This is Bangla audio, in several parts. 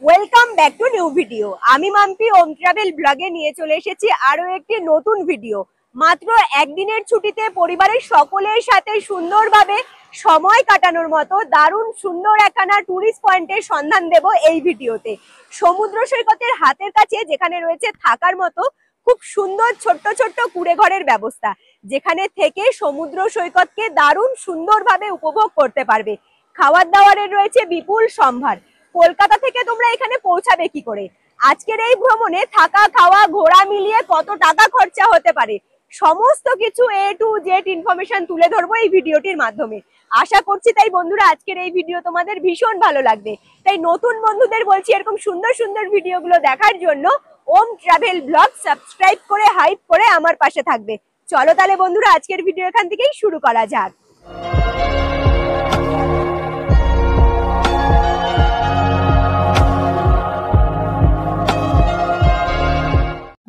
Welcome back to new video. আমি মাম্পি ওম ট্রাভেল ব্লগে নিয়ে চলে এসেছি আরো একটি নতুন ভিডিও। মাত্র একদিনের ছুটিতে পরিবারের সকলের সাথে সুন্দরভাবে সময় কাটানোর মতো দারুণ সুন্দর একখানা টুরিস্ট পয়েন্টের সন্ধান দেব এই ভিডিওতে। সমুদ্র সৈকতের হাতের কাছে যেখানে রয়েছে থাকার মতো খুব সুন্দর ছোট্ট ছোট্ট কুড়ে ঘরের ব্যবস্থা, যেখানে থেকে সমুদ্র সৈকতকে দারুণ সুন্দরভাবে উপভোগ করতে পারবে। খাবার দাবারের রয়েছে বিপুল সম্ভার। কলকাতা থেকে তোমরা এখানে পৌঁছাবে কি করে, আজকের এই ভ্রমণে থাকা খাওয়া ঘোরা মিলিয়ে কত টাকা খরচা হতে পারে, সমস্ত কিছু A to Z ইনফরমেশন তুলে ধরবো এই ভিডিওটির মাধ্যমে। আশা করছি তাই বন্ধুরা আজকের এই ভিডিও তোমাদের ভীষণ ভালো লাগবে। তাই নতুন বন্ধুদের বলছি এরকম সুন্দর সুন্দর ভিডিওগুলো দেখার জন্য ওম ট্রাভেল ব্লগ সাবস্ক্রাইব করে হাইপ করে আমার পাশে থাকবে। চলো তাহলে বন্ধুরা আজকের ভিডিও এখান থেকেই শুরু করা যাক।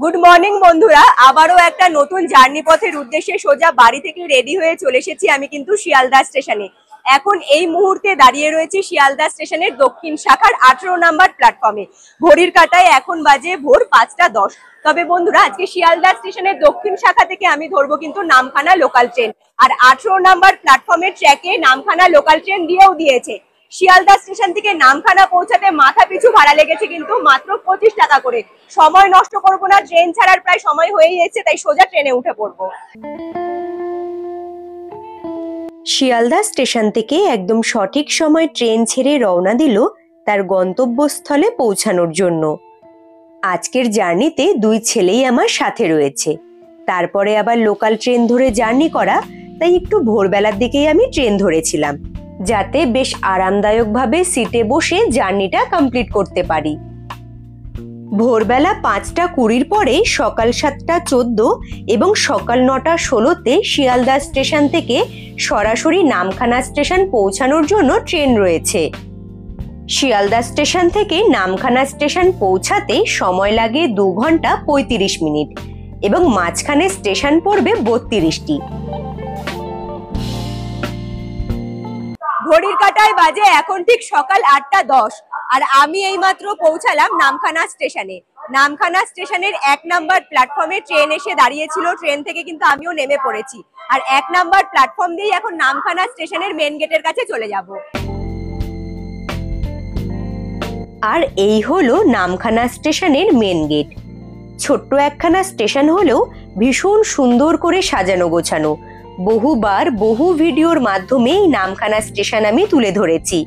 গুড মর্নিং বন্ধুরা, আবারও একটা নতুন জার্নি পথের উদ্দেশ্যে সোজা বাড়ি থেকে রেডি হয়ে চলে এসেছি আমি কিন্তু শিয়ালদা স্টেশনে। এখন এই মুহূর্তে দাঁড়িয়ে রয়েছি শিয়ালদা স্টেশনের দক্ষিণ শাখার 18 নম্বর প্ল্যাটফর্মে। ঘড়ির কাঁটায় এখন বাজে ভোর 5টা 10। তবে বন্ধুরা আজকে শিয়ালদা স্টেশনের দক্ষিণ শাখা থেকে আমি ধরবো কিন্তু নামখানা লোকাল ট্রেন, আর 18 নম্বর প্ল্যাটফর্মের ট্র্যাকে নামখানা লোকাল ট্রেন দিয়েছে। শিয়ালদা স্টেশন থেকে নামখানা পৌঁছাতে মাথা পিছু ভাড়া লেগেছে কিন্তু মাত্র 25 টাকা করে। সময় নষ্ট করবো না, ট্রেন ছাড়ার প্রায় সময় হয়েই এসেছে, তাই সোজা ট্রেনে উঠে পড়বো। শিয়ালদা স্টেশন থেকে একদম সঠিক সময় ট্রেন ছেড়ে রওনা দিল তার গন্তব্যস্থলে পৌঁছানোর জন্য। আজকের জার্নিতে দুই ছেলেই আমার সাথে রয়েছে। তারপরে আবার লোকাল ট্রেন ধরে জার্নি করা, তাই একটু ভোরবেলার দিকেই আমি ট্রেন ধরেছিলাম, যাতে বেশ আরামদায়কভাবে সিটে বসে জার্নিটা কমপ্লিট করতে পারি। ভোরবেলা 5টা20 পরে সকাল 7টা14 এবং সকাল 9টা16তে শিয়ালদা স্টেশন থেকে সরাসরি নামখানা স্টেশন পৌঁছানোর জন্য ট্রেন রয়েছে। শিয়ালদা স্টেশন থেকে নামখানা স্টেশন পৌঁছাতে সময় লাগে 2 ঘন্টা 35 মিনিট এবং মাঝখানে স্টেশন পড়বে 32টি। ঘড়ির কাঁটায় বাজে এখন ঠিক সকাল 8টা10, আর আমি এইমাত্র পৌঁছালাম নামখানা স্টেশনে। নামখানা স্টেশনের 1 নম্বর প্ল্যাটফর্মে ট্রেন এসে দাঁড়িয়েছিল, ট্রেন থেকে কিন্তু আমিও নেমে পড়েছি, আর 1 নম্বর প্ল্যাটফর্ম দিয়েই এখন নামখানা স্টেশনের মেন গেটের কাছে চলে যাব। আর এই হলো নামখানা স্টেশনের মেন গেট। ছোট্ট একখানা স্টেশন হলেও ভীষণ সুন্দর করে সাজানো গোছানো। বহুবার বহু ভিডিওর মাধ্যমে নামখানা স্টেশন আমি তুলে ধরেছি।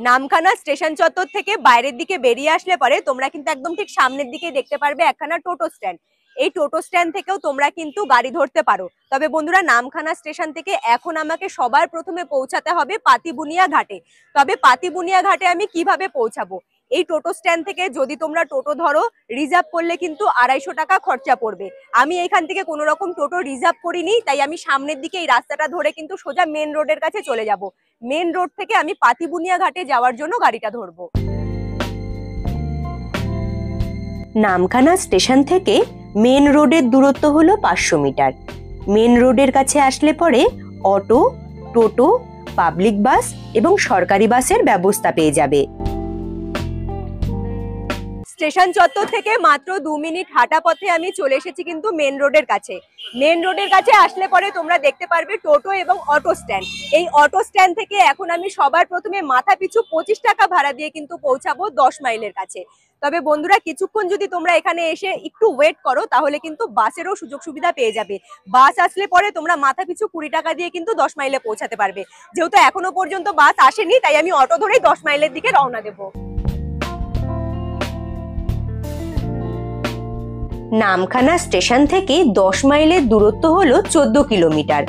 নামখানা স্টেশন চত্বর থেকে বাইরের দিকে বেরিয়ে আসলে পরে তোমরা কিন্তু একদম ঠিক সামনের দিকে দেখতে পারবে একখানা টোটো স্ট্যান্ড। এই টোটো স্ট্যান্ড থেকেও তোমরা কিন্তু গাড়ি ধরতে পারো। তবে বন্ধুরা নামখানা স্টেশন থেকে এখন আমাকে সবার প্রথমে পৌঁছাতে হবে পাতিবুনিয়া ঘাটে। তবে পাতিবুনিয়া ঘাটে আমি কিভাবে পৌঁছাবো, এই টোটো স্ট্যান্ড থেকে যদি তোমরা টোটো ধরো রিজার্ভ করলে কিন্তু 250 টাকা খরচা পড়বে। আমি এখান থেকে কোনো রকম টোটো রিজার্ভ করিনি, তাই আমি সামনের দিকে এই রাস্তাটা ধরে কিন্তু সোজা মেন রোডের কাছে চলে যাব। মেন রোড থেকে আমি পাতিবুনিয়া ঘাটে যাওয়ার জন্য গাড়িটা ধরবো। নামখানা স্টেশন থেকে মেন রোডের দূরত্ব হলো 500 মিটার। মেন রোডের কাছে আসলে পরে অটো, টোটো, পাবলিক বাস এবং সরকারি বাসের ব্যবস্থা পেয়ে যাবে। স্টেশন চত্বর থেকে মাত্র 2 মিনিট হাঁটা পথে আমি চলে এসেছি কিন্তু মেন রোডের কাছে। মেন রোডের কাছে আসলে পরে তোমরা দেখতে পারবে টোটো এবং অটো স্ট্যান্ড। এই অটো স্ট্যান্ড থেকে এখন আমি সবার প্রথমে মাথা পিছু 25 টাকা ভাড়া দিয়ে কিন্তু পৌঁছাবো 10 মাইলের কাছে। তবে বন্ধুরা কিছুক্ষণ যদি তোমরা এখানে এসে একটু ওয়েট করো তাহলে কিন্তু বাসেরও সুযোগ সুবিধা পেয়ে যাবে। বাস আসলে পরে তোমরা মাথা পিছু 20 টাকা দিয়ে কিন্তু 10 মাইলে পৌঁছাতে পারবে। যেহেতু এখনো পর্যন্ত বাস আসেনি তাই আমি অটো ধরেই 10 মাইলের দিকে রওনা দেবো। নামখানা স্টেশন থেকে 10 মাইলের দূরত্ব হলো 14 কিলোমিটার।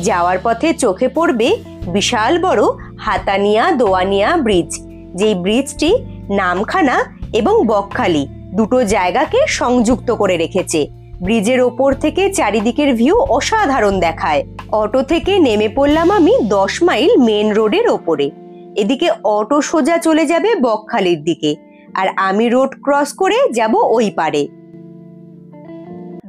যাওয়ার পথে চোখে পড়বে বিশাল বড় হাতানিয়া দোয়ানিয়া ব্রিজ, যেই ব্রিজটি নামখানা এবং বকখালি দুটো জায়গাকে সংযুক্ত করে রেখেছে। ব্রিজের ওপর থেকে চারিদিকের ভিউ অসাধারণ দেখায়। অটো থেকে নেমে পড়লাম আমি 10 মাইল মেন রোডের ওপরে। এদিকে অটো সোজা চলে যাবে বকখালির দিকে, আর আমি রোড ক্রস করে যাব ওই পারে।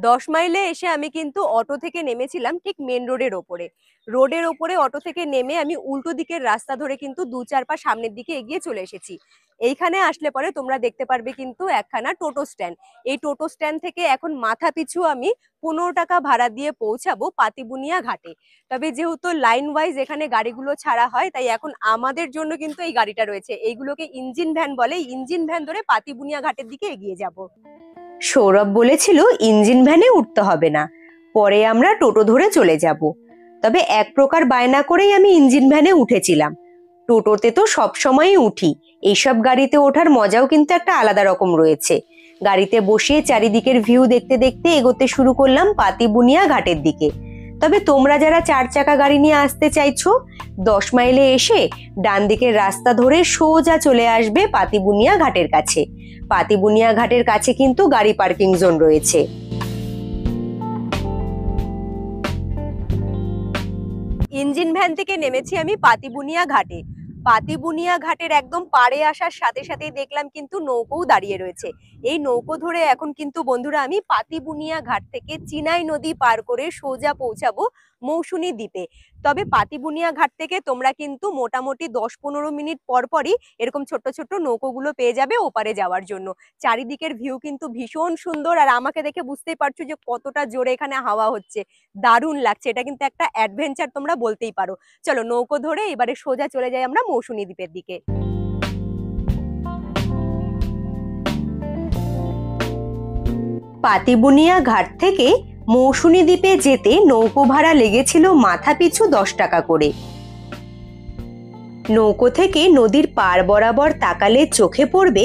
10 মাইলে এসে আমি কিন্তু অটো থেকে নেমেছিলাম ঠিক মেন রোডের ওপরে। রোডের ওপরে অটো থেকে নেমে আমি উল্টো দিকের রাস্তা ধরে কিন্তু 2-4 পা সামনের দিকে এগিয়ে চলে এসেছি। এইখানে আসলে পরে তোমরা দেখতে পারবে কিন্তু একখানা টোটো স্ট্যান্ড। এই টোটো স্ট্যান্ড থেকে এখন মাথা পিছু আমি 15 টাকা ভাড়া দিয়ে পৌঁছাবো পাতিবুনিয়া ঘাটে। তবে যেহেতু লাইন ওয়াইজ এখানে গাড়িগুলো ছাড়া হয়, তাই এখন আমাদের জন্য কিন্তু এই গাড়িটা রয়েছে। এইগুলোকে ইঞ্জিন ভ্যান বলে। ইঞ্জিন ভ্যান ধরে পাতিবুনিয়া ঘাটের দিকে এগিয়ে যাব। সৌরভ বলেছিল ইঞ্জিন ভ্যানে উঠতে হবে না, পরে আমরা টোটো ধরে চলে যাব। তবে এক প্রকার বায়না করেই আমি ইঞ্জিন ভ্যানে উঠেছিলাম। টোটোতে তো সব সময়ই উঠি, এইসব গাড়িতে ওঠার মজাও কিন্তু একটা আলাদা রকম রয়েছে। গাড়িতে বসে চারিদিকের ভিউ দেখতে দেখতে এগোতে শুরু করলাম পাতিবুনিয়া ঘাটের দিকে। তবে তোমরা যারা 4 চাকা গাড়ি নিয়ে আসতে চাইছো, 10 মাইলে এসে ডান দিকের রাস্তা ধরে সোজা চলে আসবে পাতিবুনিয়া ঘাটের কাছে। পাতিবুনিয়া ঘাটের কাছে কিন্তু গাড়ি পার্কিং জোন রয়েছে। ইঞ্জিন ভ্যান থেকে নেমেছি আমি পাতিবুনিয়া ঘাটে। পাতিবুনিয়া ঘাটের একদম পাড়ে আসার সাথে সাথেই দেখলাম কিন্তু নৌকোও দাঁড়িয়ে রয়েছে। এই নৌকো ধরে এখন কিন্তু বন্ধুরা আমি পাতিবুনিয়া ঘাট থেকে চিনাই নদী পার করে সোজা পৌঁছাবো মৌসুনী দ্বীপে। তবে পাতিবুনিয়া ঘাট থেকে তোমরা কিন্তু মোটামুটি 10-15 মিনিট পর পরই এরকম ছোট্ট ছোট্ট নৌকোগুলো পেয়ে যাবে ওপারে যাওয়ার জন্য। চারিদিকের ভিউ কিন্তু ভীষণ সুন্দর, আর আমাকে দেখে বুঝতেই পারছো যে কতটা জোরে এখানে হাওয়া হচ্ছে। দারুণ লাগছে, এটা কিন্তু একটা অ্যাডভেঞ্চার তোমরা বলতেই পারো। চলো নৌকো ধরে এবারে সোজা চলে যাই আমরা মৌসুনী দ্বীপের দিকে। পাতিবুনিয়া ঘাট থেকে মৌসুনী দ্বীপে যেতে নৌকো ভাড়া লেগেছিল মাথা পিছু 10 টাকা করে। নৌকো থেকে নদীর পাড় বরাবর তাকালে চোখে পড়বে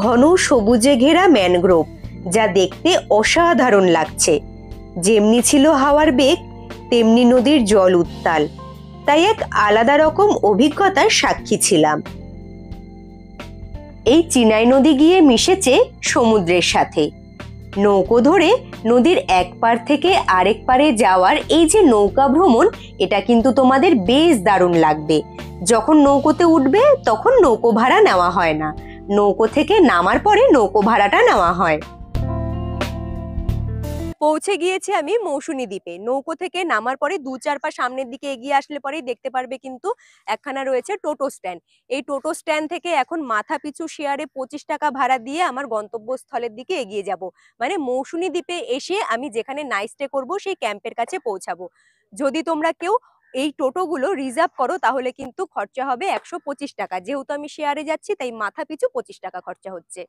ঘন সবুজে ঘেরা ম্যানগ্রোভ, যা দেখতে অসাধারণ লাগছে। যেমনি ছিল হাওয়ার বেগ, তেমনি নদীর জল উত্তাল, তাই এক আলাদা রকম অভিজ্ঞতার সাক্ষী ছিলাম। এই চিনাই নদী গিয়ে মিশেছে সমুদ্রের সাথে। নৌকো ধরে নদীর এক পার থেকে আরেক পারে যাওয়ার এই যে নৌকা ভ্রমণ, এটা কিন্তু তোমাদের বেশ দারুণ লাগবে। যখন নৌকোতে উঠবে তখন নৌকো ভাড়া নেওয়া হয় না, নৌকো থেকে নামার পরে নৌকো ভাড়াটা নেওয়া হয়। পৌঁছে গিয়েছি আমি মৌসুনী দ্বীপে। নৌকো থেকে নামার পরে 2-4 পা সামনের দিকে এগিয়ে আসলে পরেই দেখতে পারবে কিন্তু একখানা রয়েছে টোটো স্ট্যান্ড। এই টোটো স্ট্যান্ড থেকে এখন মাথা পিছু শেয়ারে 25 টাকা ভাড়া দিয়ে আমার গন্তব্যস্থলের দিকে এগিয়ে যাব। মানে মৌসুনী দ্বীপে এসে আমি যেখানে নাইট স্টে করবো সেই ক্যাম্পের কাছে পৌঁছাবো। যদি তোমরা কেউ এই টোটোগুলো রিজার্ভ করো তাহলে কিন্তু খরচা হবে 125 টাকা। যেহেতু আমি শেয়ারে যাচ্ছি তাই মাথা পিছু 25 টাকা খরচা হচ্ছে।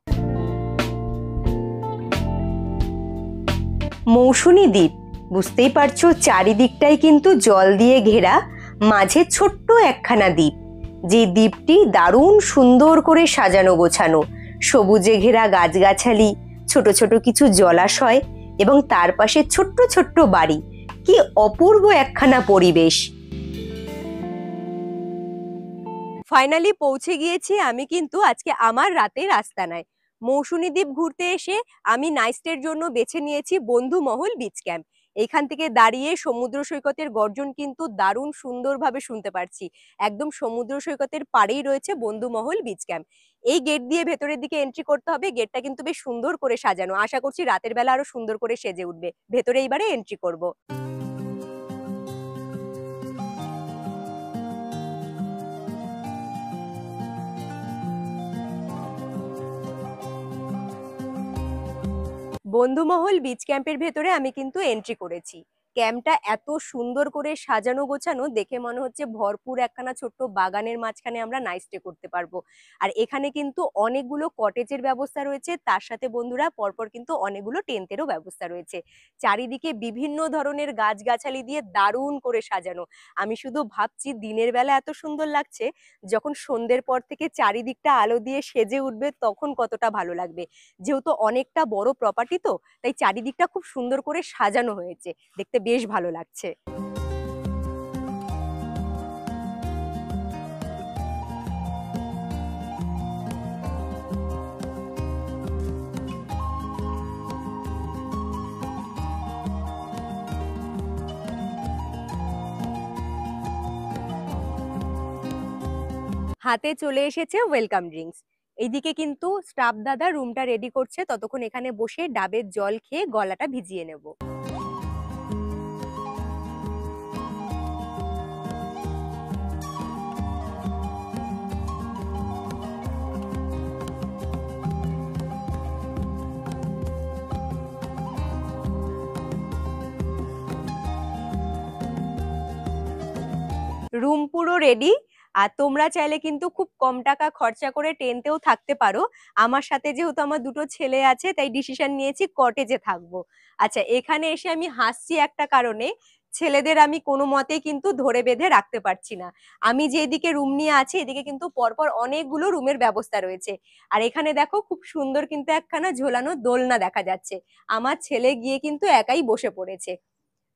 মৌসুনী দ্বীপ, বুঝতেই পারছো চারিদিকটাই কিন্তু জল দিয়ে ঘেরা, মাঝে ছোট্ট একখানা দ্বীপ। যে দ্বীপটি দারুণ সুন্দর করে সাজানো গোছানো, সবুজে ঘেরা গাছগাছালি, ছোট ছোট কিছু জলাশয় এবং তার পাশে ছোট্ট ছোট্ট বাড়ি। কি অপূর্ব একখানা পরিবেশ। ফাইনালি পৌঁছে গিয়েছি আমি কিন্তু আজকে আমার রাতের আস্তানায়। মৌসুনী দ্বীপ ঘুরতে এসে আমি নাইট স্টের জন্য বেছে নিয়েছি বন্ধুমহল বিচ ক্যাম্প। এইখান থেকে দাঁড়িয়ে সমুদ্র সৈকতের গর্জন কিন্তু দারুণ সুন্দরভাবে শুনতে পারছি। একদম সমুদ্র সৈকতের পাড়েই রয়েছে বন্ধুমহল বিচ ক্যাম্প। এই গেট দিয়ে ভেতরের দিকে এন্ট্রি করতে হবে। গেটটা কিন্তু বেশ সুন্দর করে সাজানো, আশা করছি রাতের বেলা আরো সুন্দর করে সেজে উঠবে। ভেতরে এইবারে এন্ট্রি করব। বন্ধুমহল বিচ ক্যাম্পের ভেতরে আমি কিন্তু এন্ট্রি করেছি। ক্যাম্পটা এত সুন্দর করে সাজানো গোছানো, দেখে মনে হচ্ছে ভরপুর একখানা ছোট্ট বাগানের মাঝখানে আমরা নাইট স্টে করতে পারবো। আর এখানে কিন্তু অনেকগুলো কটেজের ব্যবস্থা রয়েছে, তার সাথে বন্ধুরা পরপর কিন্তু অনেকগুলো টেন্টেরও ব্যবস্থা রয়েছে। চারিদিকে বিভিন্ন ধরনের গাছগাছালি দিয়ে দারুণ করে সাজানো। আমি শুধু ভাবছি দিনের বেলা এত সুন্দর লাগছে, যখন সন্ধ্যের পর থেকে চারিদিকটা আলো দিয়ে সেজে উঠবে তখন কতটা ভালো লাগবে। যেহেতু অনেকটা বড় প্রপার্টি তো, তাই চারিদিকটা খুব সুন্দর করে সাজানো হয়েছে, দেখতে বেশ ভালো লাগছে। হাতে চলে এসেছে ওয়েলকাম ড্রিঙ্কস। এইদিকে কিন্তু স্টাফ দাদা রুমটা রেডি করছে, ততক্ষণ এখানে বসে ডাবের জল খেয়ে গলাটা ভিজিয়ে নেব। রুম পুরো রেডি। আর তোমরা চাইলে কিন্তু খুব কম টাকা খরচা করে টেন্টেও থাকতে পারো। আমার সাথে যেহেতু আমার দুটো ছেলে আছে তাই ডিসিশন নিয়েছি কটেজে থাকবো। আচ্ছা, এখানে এসে আমি হাসছি একটা কারণে, ছেলেদের আমি কোনো মতেই কিন্তু ধরে বেঁধে রাখতে পারছি না। আমি যেদিকে রুম নিয়ে আছি এদিকে কিন্তু পরপর অনেকগুলো রুমের ব্যবস্থা রয়েছে। আর এখানে দেখো খুব সুন্দর কিন্তু একখানা ঝোলানো দোলনা দেখা যাচ্ছে। আমার ছেলে গিয়ে কিন্তু একাই বসে পড়েছে।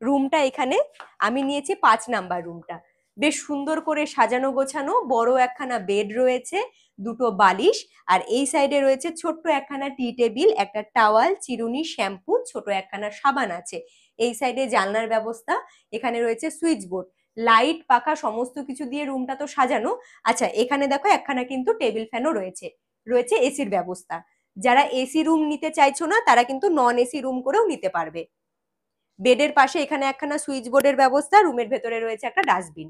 রুমটা এখানে আমি নিয়েছি 5 নাম্বার রুমটা। বেশ সুন্দর করে সাজানো গোছানো, বড় একখানা বেড রয়েছে, দুটো বালিশ, আর এই সাইডে রয়েছে ছোট্ট একখানা টি টেবিল, একটা টাওয়াল, চিরুনি, শ্যাম্পু, ছোট একখানা সাবান আছে। এই সাইডে জানলার ব্যবস্থা, এখানে রয়েছে সুইচ বোর্ড, লাইট, পাখা সমস্ত কিছু দিয়ে রুমটা তো সাজানো। আচ্ছা, এখানে দেখো একখানা কিন্তু টেবিল ফ্যানও রয়েছে, রয়েছে এসির ব্যবস্থা। যারা এসি রুম নিতে চাইছো না তারা কিন্তু নন এসি রুম করেও নিতে পারবে। বেডের পাশে এখানে একখানা সুইচ বোর্ডের ব্যবস্থা, রুমের ভেতরে রয়েছে একটা ডাস্টবিন।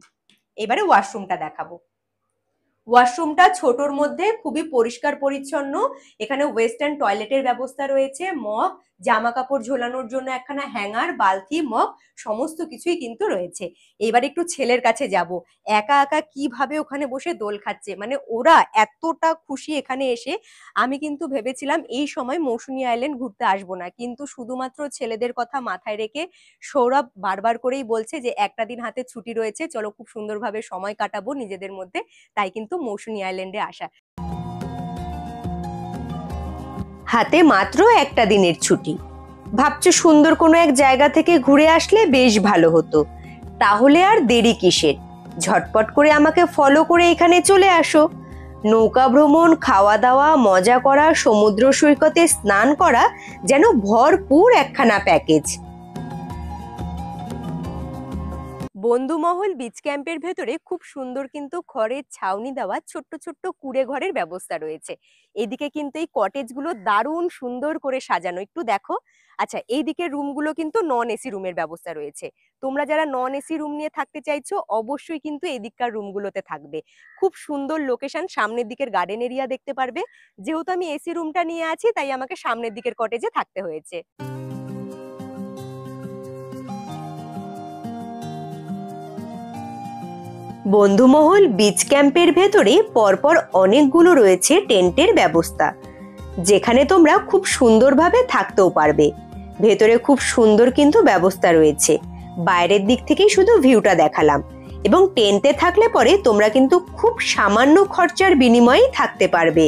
এবারে ওয়াশরুমটা দেখাবো। ওয়াশরুমটা ছোটর মধ্যে খুবই পরিষ্কার পরিচ্ছন্ন। এখানে ওয়েস্টার্ন টয়লেটের ব্যবস্থা রয়েছে, মগ, জামা কাপড় ঝোলানোর জন্য একখানা হ্যাঙ্গার, বালতি, মগ সমস্ত কিছুই কিন্তু রয়েছে। এবার একটু ছেলের কাছে যাব। একা একা কিভাবে ওখানে বসে দোল খাচ্ছে, মানে ওরা এতটা খুশি এখানে এসে। আমি কিন্তু ভেবেছিলাম এই সময় মৌসুমী আইল্যান্ড ঘুরতে আসবো না, কিন্তু শুধুমাত্র ছেলেদের কথা মাথায় রেখে সৌরভ বারবার করেই বলছে যে একটা দিন হাতে ছুটি রয়েছে, চলো খুব সুন্দরভাবে সময় কাটাবো নিজেদের মধ্যে, তাই কিন্তু মৌসুমী আইল্যান্ডে আসা। হাতে মাত্র একটা দিনের ছুটি, ভাবছো সুন্দর কোনো এক জায়গা থেকে ঘুরে আসলে বেশ ভালো হতো। তাহলে আর দেরি কিসের, ঝটপট করে আমাকে ফলো করে এখানে চলে আসো। নৌকা ভ্রমণ, খাওয়া দাওয়া, মজা করা, সমুদ্র সৈকতে স্নান করা, যেন ভরপুর একখানা প্যাকেজ। বন্ধুমহল বিচ ক্যাম্পের ভেতরে খুব সুন্দর কিন্তু খড়ের ছাউনি দেওয়া ছোট্ট ছোট্ট কুড়ে ঘরের ব্যবস্থা রয়েছে। এদিকে কিন্তু এই কটেজগুলো দারুণ সুন্দর করে সাজানো, একটু দেখো। আচ্ছা, এইদিকে রুমগুলো কিন্তু নন এসি রুমের ব্যবস্থা রয়েছে। তোমরা যারা নন এসি রুম নিয়ে থাকতে চাইছো অবশ্যই কিন্তু এদিককার রুমগুলোতে থাকবে। খুব সুন্দর লোকেশন, সামনের দিকের গার্ডেন এরিয়া দেখতে পারবে। যেহেতু আমি এসি রুমটা নিয়ে আছি তাই আমাকে সামনের দিকের কটেজে থাকতে হয়েছে। বন্ধুমহল বিচ ক্যাম্পের ভেতরে পরপর অনেকগুলো রয়েছে টেন্টের ব্যবস্থা, যেখানে তোমরা খুব সুন্দরভাবে থাকতেও পারবে। ভেতরে খুব সুন্দর কিন্তু ব্যবস্থা রয়েছে। বাইরের দিক থেকেই শুধু ভিউটা দেখালাম, এবং টেন্টে থাকলে পরে তোমরা কিন্তু খুব সামান্য খরচার বিনিময়ে থাকতে পারবে।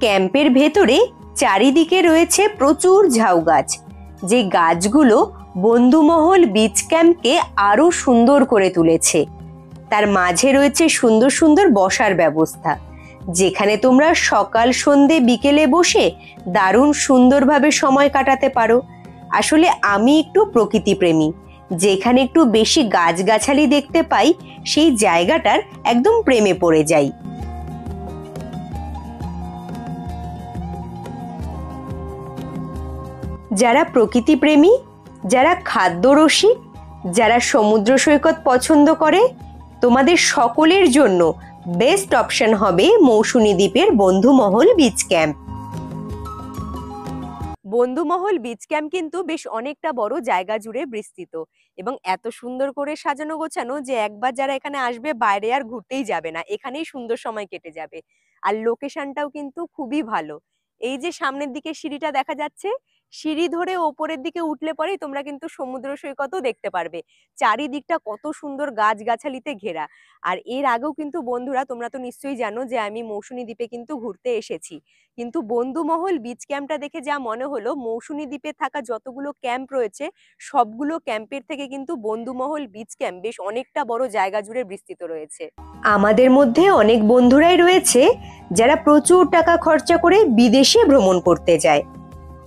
ক্যাম্পের ভেতরে চারিদিকে রয়েছে প্রচুর ঝাউ গাছ, যে গাছগুলো বন্ধুমহল বিচ ক্যাম্পকে আরো সুন্দর করে তুলেছে। তার মাঝে রয়েছে সুন্দর সুন্দর বসার ব্যবস্থা, যেখানে তোমরা সকাল, সন্ধে, বিকেলে বসে দারুণ সুন্দরভাবে সময় কাটাতে পারো। আসলে আমি একটু প্রকৃতি প্রেমী, যেখানে একটু বেশি গাছগাছালি দেখতে পাই সেই জায়গাটার একদম প্রেমে পড়ে যাই। যারা প্রকৃতি প্রেমী, যারা খাদ্যরসিক, যারা সমুদ্র সৈকত পছন্দ করে, তোমাদের সকলের জন্য বেস্ট অপশন হবে মৌসুমী দ্বীপের বন্ধুমহল বিচ ক্যাম্প। বন্ধুমহল বিচ ক্যাম্প কিন্তু বেশ অনেকটা বড় জায়গা জুড়ে বিস্তৃত, এবং এত সুন্দর করে সাজানো গোছানো যে একবার যারা এখানে আসবে বাইরে আর ঘুরতেই যাবে না, এখানেই সুন্দর সময় কেটে যাবে। আর লোকেশনটাও কিন্তু খুবই ভালো। এই যে সামনের দিকে সিঁড়িটা দেখা যাচ্ছে, সিঁড়ি ধরে ওপরের দিকে উঠলে পরেই তোমরা কিন্তু সমুদ্র সৈকতও দেখতে পারবে। চারিদিকটা কত সুন্দর গাছগাছালিতে ঘেরা। আর এর আগেও কিন্তু বন্ধুরা তোমরা তো নিশ্চয়ই জানো যে আমি মৌসুমী দ্বীপে কিন্তু ঘুরতে এসেছি, কিন্তু বন্ধুমহল বিচ ক্যাম্পটা দেখে যা মনে হলো মৌসুমী দ্বীপে থাকা যতগুলো ক্যাম্প রয়েছে সবগুলো ক্যাম্পের থেকে কিন্তু বন্ধুমহল বিচ ক্যাম্প বেশ অনেকটা বড় জায়গা জুড়ে বিস্তৃত রয়েছে। আমাদের মধ্যে অনেক বন্ধুরাই রয়েছে যারা প্রচুর টাকা খরচা করে বিদেশে ভ্রমণ করতে যায়,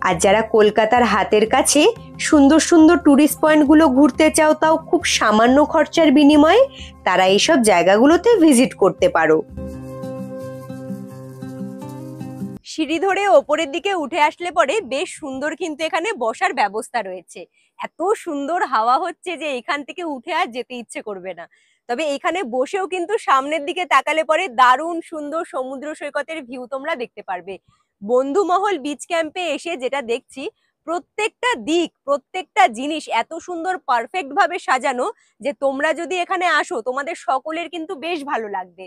আর যারা কলকাতার হাতের কাছে সুন্দর সুন্দর টুরিস্ট পয়েন্টগুলো ঘুরতে চাও, তাও খুব সামান্য খরচার বিনিময়ে, তারা এইসব জায়গাগুলোতে ভিজিট করতে পারো। সিঁড়ি ধরে ওপরের দিকে উঠে আসলে পরে বেশ সুন্দর কিন্তু এখানে বসার ব্যবস্থা রয়েছে। এত সুন্দর হাওয়া হচ্ছে যে এখান থেকে উঠে আর যেতে ইচ্ছে করবে না। তবে এখানে বসেও কিন্তু সামনের দিকে তাকালে পরে দারুণ সুন্দর সমুদ্র সৈকতের ভিউ তোমরা দেখতে পারবে। বন্ধুমহল বিচ ক্যাম্পে এসে যেটা দেখছি, প্রত্যেকটা দিক, প্রত্যেকটা জিনিস এত সুন্দর পারফেক্ট ভাবে সাজানো যে তোমরা যদি এখানে আসো তোমাদের সকলের কিন্তু বেশ ভালো লাগবে।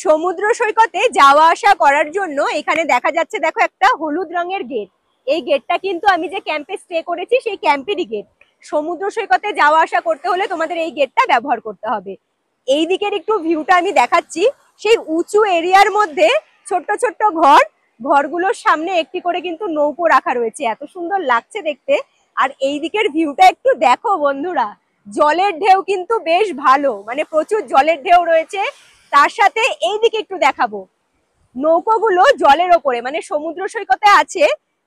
সমুদ্র সৈকতে যাওয়া আসা করার জন্য এখানে দেখা যাচ্ছে দেখো একটা হলুদ রঙের গেট। এই গেটটা কিন্তু আমি যে ক্যাম্পে স্টে করেছি সেই ক্যাম্পেরই গেট। সমুদ্র সৈকতে যাওয়া আসা করতে হলে তোমাদের এই গেটটা ব্যবহার করতে হবে। এই দিকের একটু ভিউটা আমি দেখাচ্ছি। সেই উঁচু এরিয়ার মধ্যে ছোট্ট ছোট্ট ঘরগুলোর সামনে একটি করে কিন্তু নৌকো রাখা রয়েছে, এত সুন্দর লাগছে দেখতে। আর এই দিকের ভিউটা একটু দেখো বন্ধুরা, জলের ঢেউ কিন্তু বেশ ভালো, মানে প্রচুর জলের ঢেউ রয়েছে। তার সাথে এই দিকে একটু দেখাবো, নৌকোগুলো জলের ওপরে, মানে সমুদ্র সৈকতে আছে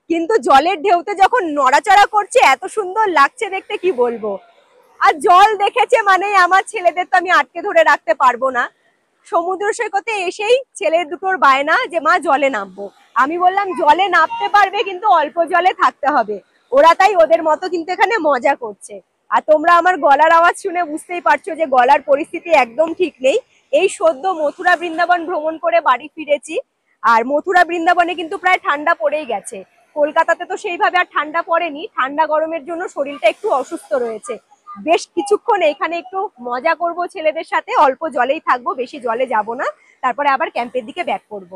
কিন্তু জলের ঢেউতে যখন নড়াচড়া করছে এত সুন্দর লাগছে দেখতে, কি বলবো। আর জল দেখেছে মানে আমার ছেলেদের তো আমি আটকে ধরে রাখতে পারবো না। সমুদ্র সৈকতে এসেই ছেলের দুটোর বায়না যে মা জলে নামবো। আমি বললাম জলে নামতে পারবে কিন্তু অল্প জলে থাকতে হবে। ওরা তাই ওদের মতো কিন্তু এখানে মজা করছে। আর তোমরা আমার গলার আওয়াজ শুনে বুঝতেই পারছো যে গলার পরিস্থিতি একদম ঠিক নেই। এই সদ্য মথুরা বৃন্দাবন ভ্রমণ করে বাড়ি ফিরেছি। আর মথুরা বৃন্দাবনে কিন্তু প্রায় ঠান্ডা পড়েই গেছে। কলকাতাতে তো সেইভাবে আর ঠান্ডা পড়েনি, ঠান্ডা গরমের জন্য শরীরটা একটু অসুস্থ রয়েছে। বেশ কিছুক্ষণ এখানে একটু মজা করব ছেলেদের সাথে, অল্প জলেই থাকবো, বেশি জলে যাব না, তারপরে আবার ক্যাম্পের দিকে ব্যাক করব।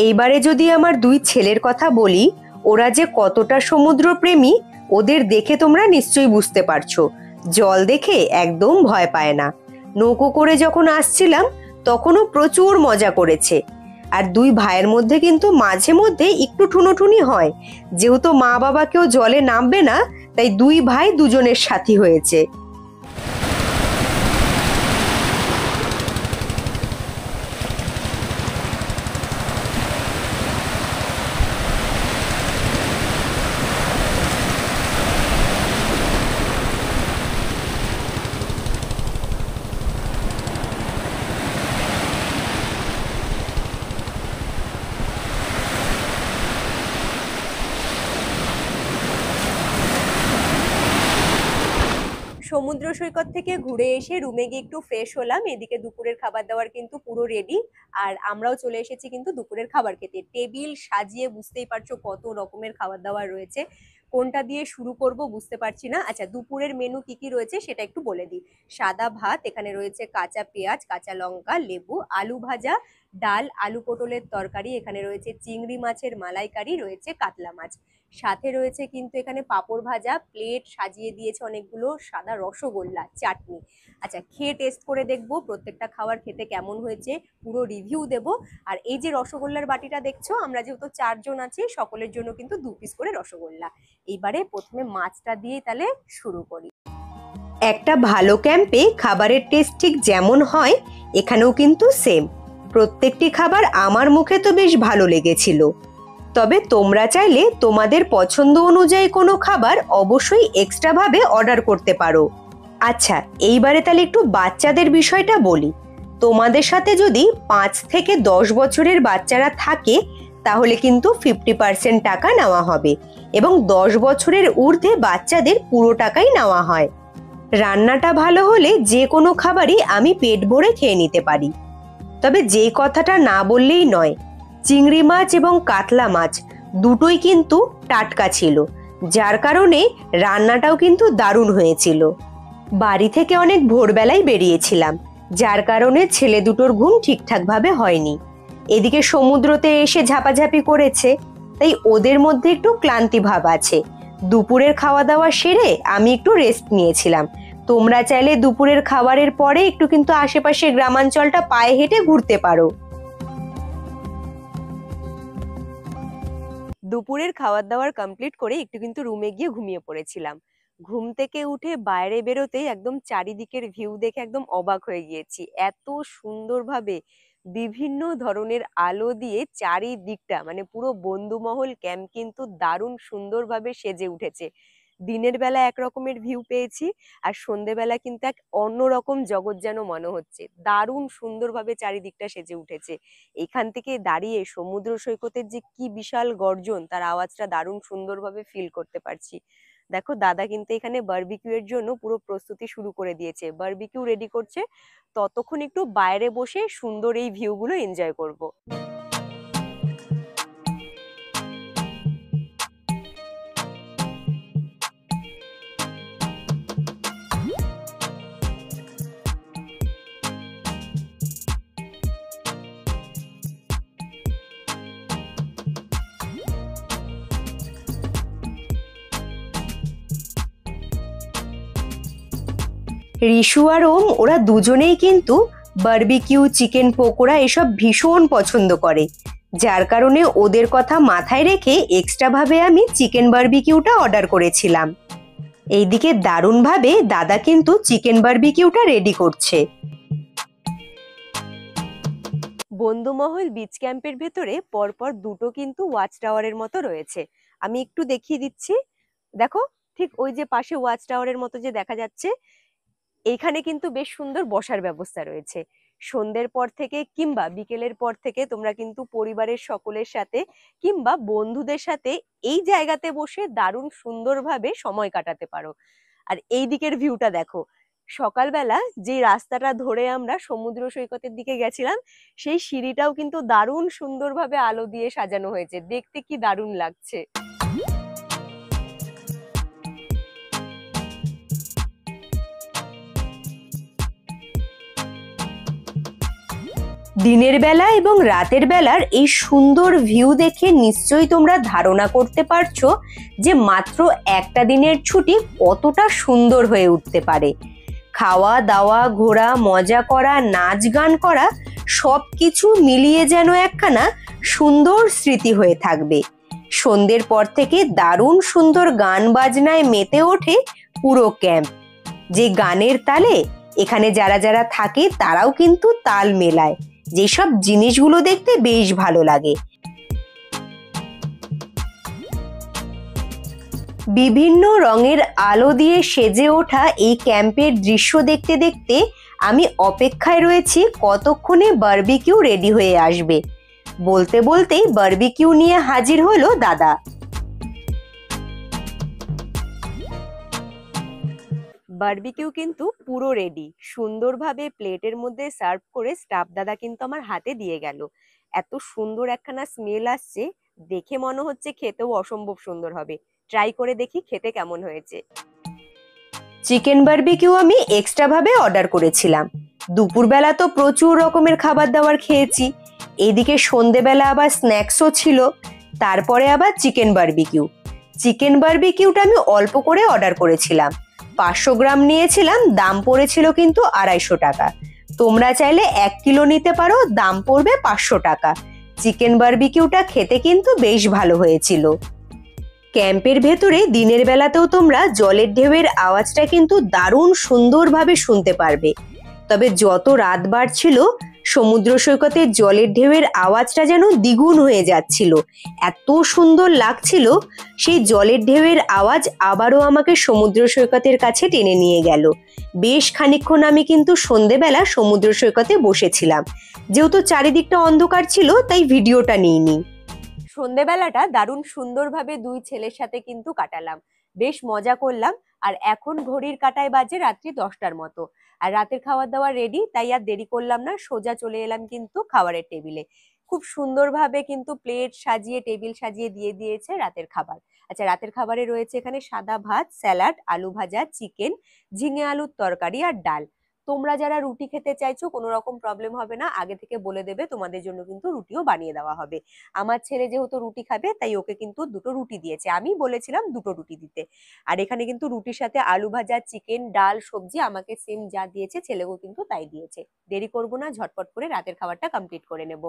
এইবারে যদি আমার দুই ছেলের কথা বলি, ওরা যে কতটা সমুদ্র প্রেমী ওদের দেখে তোমরা নিশ্চয়ই বুঝতে পারছো। জল দেখে একদম ভয় পায় না। নৌকো করে যখন আসছিলাম তখনও প্রচুর মজা করেছে। আর দুই ভাইয়ের মধ্যে কিন্তু মাঝে মধ্যে একটু ঠুনোঠুনি হয়, যেহেতু মা বাবা কেউ জলে নামবে না তাই দুই ভাই দুজনের সাথী হয়েছে। সমুদ্র সৈকত থেকে ঘুরে এসে রুমে গিয়ে একটু ফ্রেশ হলাম। এদিকে দুপুরের খাবার দাবার কিন্তু পুরো রেডি, আর আমরাও চলে এসেছি কিন্তু দুপুরের খাবার খেতে। টেবিল সাজিয়ে বুঝতেই পারছো কত রকমের খাবার দাবার রয়েছে, কোনটা দিয়ে শুরু করব বুঝতে পারছি না। আচ্ছা, দুপুরের মেনু কি কি রয়েছে সেটা একটু বলে দিই। সাদা ভাত, এখানে রয়েছে কাঁচা পেঁয়াজ, কাঁচা লঙ্কা, লেবু, আলু ভাজা, ডাল, আলু পটলের তরকারি, এখানে রয়েছে চিংড়ি মাছের মালাইকারি, রয়েছে কাতলা মাছ, সাথে রয়েছে কিন্তু এখানে পাঁপড় ভাজা, প্লেট সাজিয়ে দিয়েছে অনেকগুলো, সাদা রসগোল্লা, চাটনি। আচ্ছা, খেয়ে টেস্ট করে দেখবো প্রত্যেকটা খাবার খেতে কেমন হয়েছে, পুরো রিভিউ দেব। আর এই যে রসগোল্লার বাটিটা দেখছো, আমরা যেহেতু 4 জন আছি সকলের জন্য কিন্তু 2 পিস করে রসগোল্লা। এইবারে প্রথমে মাছটা দিয়ে তাহলে শুরু করি। একটা ভালো ক্যাম্পে খাবারের টেস্ট ঠিক যেমন হয় এখানেও কিন্তু সেম। প্রত্যেকটি খাবার আমার মুখে তো বেশ ভালো লেগেছিল। তবে তোমরা চাইলে তোমাদের পছন্দ অনুযায়ী কোনো খাবার অবশ্যই এক্সট্রা ভাবে অর্ডার করতে পারো। আচ্ছা, এইবারে তাহলে একটু বাচ্চাদের বিষয়টা বলি। তোমাদের সাথে যদি 5 থেকে 10 বছরের বাচ্চারা থাকে তাহলে কিন্তু 50% টাকা নেওয়া হবে, এবং 10 বছরের ঊর্ধ্বে বাচ্চাদের পুরো টাকাই নেওয়া হয়। রান্নাটা ভালো হলে যে কোনো খাবারই আমি পেট ভরে খেয়ে নিতে পারি। তবে যে কথাটা না বললেই নয়, চিংড়ি মাছ এবং কাতলা মাছ দুটোই কিন্তু টাটকা ছিল, যার কারণে রান্নাটাও কিন্তু দারুণ হয়েছিল। বাড়ি থেকে অনেক ভোরবেলায় বেরিয়েছিলাম, যার কারণে ছেলে দুটোর ঘুম ঠিকঠাকভাবে হয়নি। এদিকে সমুদ্রতে এসে ঝাপাঝাপি করেছে, তাই ওদের মধ্যে একটু ক্লান্তি ভাব আছে। দুপুরের খাওয়া দাওয়া সেরে আমি একটু রেস্ট নিয়েছিলাম। তোমরা চাইলে দুপুরের খাবারের পরে একটু কিন্তু আশেপাশে গ্রামাঞ্চলটা পায়ে হেঁটে ঘুরতে পারো। দুপুরের খাবার দাবার কমপ্লিট করে একটু কিন্তু রুমে গিয়ে ঘুমিয়ে পড়েছিলাম। ঘুম থেকে উঠে বাইরে বেরোতেই একদম চারিদিকের ভিউ দেখে একদম অবাক হয়ে গিয়েছি। এত সুন্দরভাবে বিভিন্ন ধরনের আলো দিয়ে চারিদিকটা মানে পুরো বন্ধুমহল ক্যাম্প কিন্তু দারুণ সুন্দরভাবে সেজে উঠেছে। দিনের বেলা একরকমের ভিউ পেয়েছি, আর সন্ধেবেলা কিন্তু এক অন্যরকম জগৎ যেন মনে হচ্ছে। দারুণ সুন্দরভাবে চারিদিকটা সেজে উঠেছে। এখান থেকে দাঁড়িয়ে সমুদ্র সৈকতের যে কি বিশাল গর্জন, তার আওয়াজটা দারুণ সুন্দরভাবে ফিল করতে পারছি। দেখো দাদা কিন্তু এখানে বারবিকিউ এর জন্য পুরো প্রস্তুতি শুরু করে দিয়েছে, বারবিকিউ রেডি করছে। ততক্ষণ একটু বাইরে বসে সুন্দর এই ভিউ গুলো এনজয় করব। রিশু আর ওম ওরা দুজনেই কিন্তু বারবিকিউ, চিকেন পকোড়া এসব ভীষণ পছন্দ করে, যার কারণে ওদের কথা মাথায় রেখে এক্সট্রা ভাবে আমি চিকেন বারবিকিউটা অর্ডার করেছিলাম। এইদিকে দারুণভাবে দাদা কিন্তু চিকেন বারবিকিউটা রেডি করছে। বন্ধুমহল বিচ ক্যাম্পের ভেতরে পরপর দুটো কিন্তু ওয়াচ টাওয়ারের মতো রয়েছে। আমি একটু দেখিয়ে দিচ্ছি। দেখো ঠিক ওই যে পাশে ওয়াচ টাওয়ারের মতো যে দেখা যাচ্ছে, এইখানে কিন্তু বেশ সুন্দর বসার ব্যবস্থা রয়েছে। সন্ধ্যের পর থেকে কিংবা বিকেলের পর থেকে তোমরা কিন্তু পরিবারের সকলের সাথে কিংবা বন্ধুদের সাথে এই জায়গাতে বসে দারুণ সুন্দরভাবে সময় কাটাতে পারো। আর এই দিকের ভিউটা দেখো, সকালবেলা যে রাস্তাটা ধরে আমরা সমুদ্র সৈকতের দিকে গেছিলাম, সেই সিঁড়িটাও কিন্তু দারুণ সুন্দরভাবে আলো দিয়ে সাজানো হয়েছে। দেখতে কি দারুণ লাগছে। দিনের বেলা এবং রাতের বেলার এই সুন্দর ভিউ দেখে নিশ্চয়ই তোমরা ধারণা করতে পারছো যে মাত্র একটা দিনের ছুটি কতটা সুন্দর হয়ে উঠতে পারে। খাওয়া দাওয়া, ঘোরা, মজা করা, নাচ গান করা সবকিছু মিলিয়ে যেন একখানা সুন্দর স্মৃতি হয়ে থাকবে। সন্ধ্যের পর থেকে দারুণ সুন্দর গান বাজনায় মেতে ওঠে পুরো ক্যাম্প। যে গানের তালে এখানে যারা যারা থাকে তারাও কিন্তু তাল মেলায়, যেসব জিনিসগুলো দেখতে বেশ ভালো লাগে। বিভিন্ন রঙের আলো দিয়ে সেজে ওঠা এই ক্যাম্পের দৃশ্য দেখতে দেখতে আমি অপেক্ষায় রয়েছি কতক্ষণে বারবিকিউ রেডি হয়ে আসবে। বলতে বলতেই বারবিকিউ নিয়ে হাজির হলো দাদা। বারবিকিউ কিন্তু পুরো রেডি, সুন্দরভাবে প্লেটের মধ্যে সার্ভ করে স্টাফ দাদা কিন্তু আমার হাতে দিয়ে গেল। এত সুন্দর একখানা স্মেল আসছে, দেখে মনে হচ্ছে খেতেও অসম্ভব সুন্দর হবে। ট্রাই করে দেখি খেতে কেমন হয়েছে। চিকেন বারবিকিউ আমি এক্সট্রা ভাবে অর্ডার করেছিলাম। দুপুরবেলা তো প্রচুর রকমের খাবার দাবার খেয়েছি, এদিকে সন্ধেবেলা আবার স্ন্যাক্সও ছিল, তারপরে আবার চিকেন বারবিকিউ। চিকেন বারবিকিউটা আমি অল্প করে অর্ডার করেছিলাম, 500 গ্রাম নিয়েছিলাম, দাম পড়েছিল কিন্তু 250 টাকা। তোমরা চাইলে 1 কিলো নিতে পারো, দাম পড়বে 500 টাকা। চিকেন বারবিকিউটা খেতে কিন্তু বেশ ভালো হয়েছিল। ক্যাম্পের ভেতরে দিনের বেলাতেও তোমরা জলের ঢেউয়ের আওয়াজটা কিন্তু দারুণ সুন্দরভাবে শুনতে পারবে। তবে যত রাত বাড়ছিল সমুদ্র সৈকতের জলের ঢেউয়ের আওয়াজটা যেন দ্বিগুণ হয়ে যাচ্ছিল, এত সুন্দর লাগছিল। সেই জলের ঢেউয়ের আওয়াজ আবারও আমাকে সমুদ্র সৈকতের কাছে টেনে নিয়ে গেল। বেশ খানিকক্ষণ আমি কিন্তু সন্ধেবেলা সমুদ্র সৈকতে বসেছিলাম, যেহেতু চারিদিকটা অন্ধকার ছিল তাই ভিডিওটা নিইনি। সন্ধেবেলাটা দারুণ সুন্দরভাবে দুই ছেলের সাথে কিন্তু কাটালাম, বেশ মজা করলাম। আর এখন ঘড়ির কাঁটায় বাজে রাত্রি 10টার মতো, আর রাতের খাবার দাবার রেডি, তাই আর দেরি করলাম না, সোজা চলে এলাম কিন্তু খাবারের টেবিলে। খুব সুন্দরভাবে কিন্তু প্লেট সাজিয়ে টেবিল সাজিয়ে দিয়ে দিয়েছে রাতের খাবার। আচ্ছা, রাতের খাবারে রয়েছে এখানে সাদা ভাত, স্যালাড, আলু ভাজা, চিকেন, ঝিঙে আলুর তরকারি আর ডাল। তোমরা যারা রুটি খেতে চাইছো কোনো রকম প্রবলেম হবে না, আগে থেকে বলে দেবে, তোমাদের জন্য কিন্তু রুটিও বানিয়ে দেওয়া হবে। আমার ছেলে যেহেতু রুটি খাবে তাই ওকে কিন্তু দুটো রুটি দিয়েছে, আমি বলেছিলাম দুটো রুটি দিতে। আর এখানে কিন্তু রুটির সাথে আলু ভাজা, চিকেন, ডাল, সবজি আমাকে সেম যা দিয়েছে ছেলেকেও কিন্তু তাই দিয়েছে। দেরি করব না, ঝটপট করে রাতের খাবারটা কমপ্লিট করে নেব।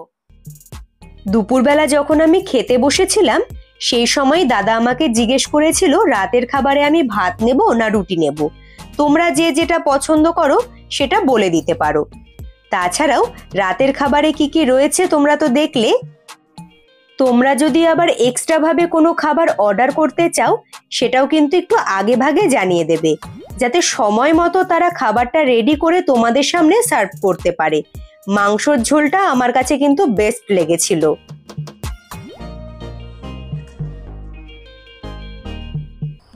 দুপুরবেলা যখন আমি খেতে বসেছিলাম সেই সময় দাদা আমাকে জিজ্ঞেস করেছিল রাতের খাবারে আমি ভাত নেব না রুটি নেব। তোমরা যে যেটা পছন্দ করো সেটা বলে দিতে পারো। তাছাড়াও রাতের খাবারে কি কি রয়েছে তোমরা তো দেখলে। তোমরা যদি আবার এক্সট্রা ভাবে কোনো খাবার অর্ডার করতে চাও সেটাও কিন্তু একটু আগে ভাগে জানিয়ে দেবে, যাতে সময় মতো তারা খাবারটা রেডি করে তোমাদের সামনে সার্ভ করতে পারে। মাংসর ঝোলটা আমার কাছে কিন্তু বেস্ট লেগেছিল।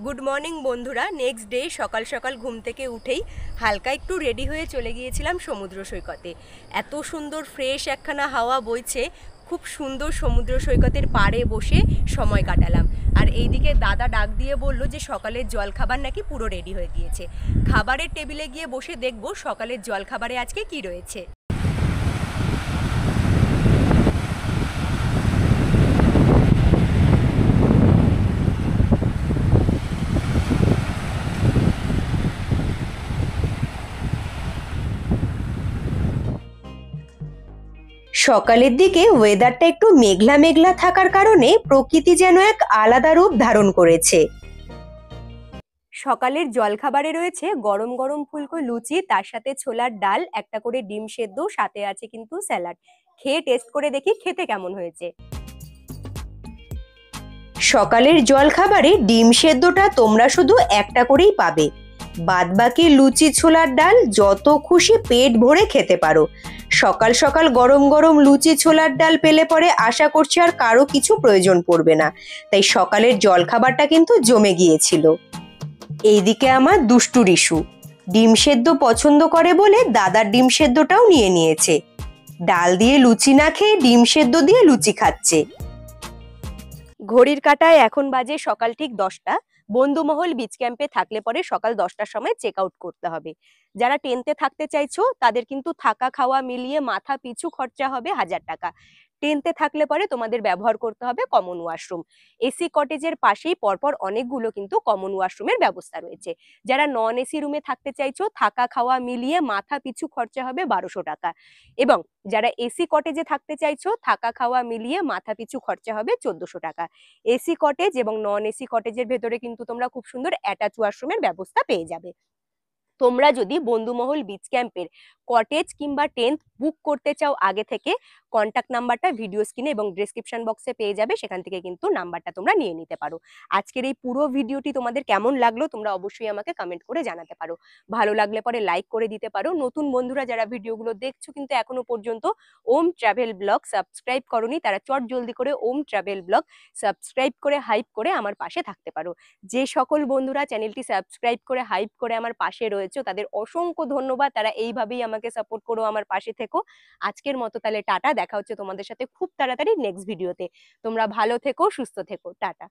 গুড মর্নিং বন্ধুরা। নেক্সট ডে সকাল সকাল ঘুম থেকে উঠেই হালকা একটু রেডি হয়ে চলে গিয়েছিলাম সমুদ্র সৈকতে। এত সুন্দর ফ্রেশ একখানা হাওয়া বইছে, খুব সুন্দর সমুদ্র সৈকতের পাড়ে বসে সময় কাটালাম। আর এইদিকে দাদা ডাক দিয়ে বলল যে সকালের জলখাবার নাকি পুরো রেডি হয়ে গিয়েছে। খাবারের টেবিলে গিয়ে বসে দেখব সকালের জলখাবারে আজকে কি রয়েছে। সকালের দিকে ওয়েদারটা একটু মেঘলা মেঘলা থাকার কারণে প্রকৃতি যেন এক আলাদা রূপ ধারণ করেছে। সকালের জলখাবারে রয়েছে গরম গরম ফুলকো লুচি, তার সাথে ছোলার ডাল, একটা করে ডিম সেদ্ধ, সাথে আছে কিন্তু স্যালাড। খেয়ে টেস্ট করে দেখি খেতে কেমন হয়েছে। সকালের জলখাবারে ডিম সেদ্ধটা তোমরা শুধু একটা করেই পাবে, বাদবাকি লুচি ছোলার ডাল যত খুশি পেট ভরে খেতে পারো। সকাল সকাল গরম গরম লুচি ছোলার ডাল পেলে পরে আশা করছি আর কারো কিছু প্রয়োজন পড়বে না। তাই সকালের জলখাবারটা কিন্তু জমে গিয়েছিল। এইদিকে আমার দুষ্টু রিশু ডিম সেদ্ধ পছন্দ করে বলে দাদার ডিম সেদ্ধটাও নিয়ে নিয়েছে। ডাল দিয়ে লুচি না খেয়ে ডিম সেদ্ধ দিয়ে লুচি খাচ্ছে। ঘড়ির কাঁটায় এখন বাজে সকাল ঠিক 10টা। বন্ধুমহল বিচ ক্যাম্পে থাকলে পরে সকাল 10টার সময় চেক আউট করতে হবে। যারা টেন্টে থাকতে চাইছো তাদের কিন্তু থাকা খাওয়া মিলিয়ে মাথা পিছু খরচা হবে 1000 টাকা। টেন্টে থাকলে পরে তোমাদের ব্যবহার করতে হবে কমন ওয়াশরুম। এসি কটেজের পাশেই পরপর অনেকগুলো কিন্তু কমন ওয়াশরুমের ব্যবস্থা রয়েছে। যারা নন এসি রুমে থাকতে চাইছো থাকা খাওয়া মিলিয়ে মাথা পিছু খরচা হবে 1200 টাকা। এবং যারা এসি কটেজে থাকতে চাইছো থাকা খাওয়া মিলিয়ে মাথা পিছু খরচা হবে 1400 টাকা। এসি কটেজ এবং নন এসি কটেজের ভেতরে কিন্তু তোমরা খুব সুন্দর অ্যাটাচ ওয়াশরুমের ব্যবস্থা পেয়ে যাবে। তোমরা যদি বন্ধুমহল বিচ ক্যাম্পের কটেজ কিংবা টেন্ট বুক করতে চাও আগে থেকে, কন্ট্যাক্ট নাম্বারটা ভিডিও স্ক্রিনে এবং ডেসক্রিপশন বক্সে পেয়ে যাবে, সেখান থেকে কিন্তু নাম্বারটা তোমরা নিয়ে নিতে পারো। আজকের এই পুরো ভিডিওটি তোমাদের কেমন লাগলো তোমরা অবশ্যই আমাকে কমেন্ট করে জানাতে পারো। ভালো লাগলে পরে লাইক করে দিতে পারো। নতুন বন্ধুরা যারা ভিডিওগুলো দেখছো কিন্তু এখনো পর্যন্ত ওম ট্রাভেল ব্লগ সাবস্ক্রাইব করোনি, তারা চট জলদি করে ওম ট্রাভেল ব্লগ সাবস্ক্রাইব করে হাইপ করে আমার পাশে থাকতে পারো। যে সকল বন্ধুরা চ্যানেলটি সাবস্ক্রাইব করে হাইপ করে আমার পাশে রয়েছে তাদের অসংখ্য ধন্যবাদ। তারা এইভাবেই আমাকে সাপোর্ট করো, আমার পাশে থেকো। আজকের মতো তাহলে টাটা, দেখা হচ্ছে তোমাদের সাথে খুব তাড়াতাড়ি নেক্সট ভিডিওতে। তোমরা ভালো থেকো, সুস্থ থেকো, টাটা।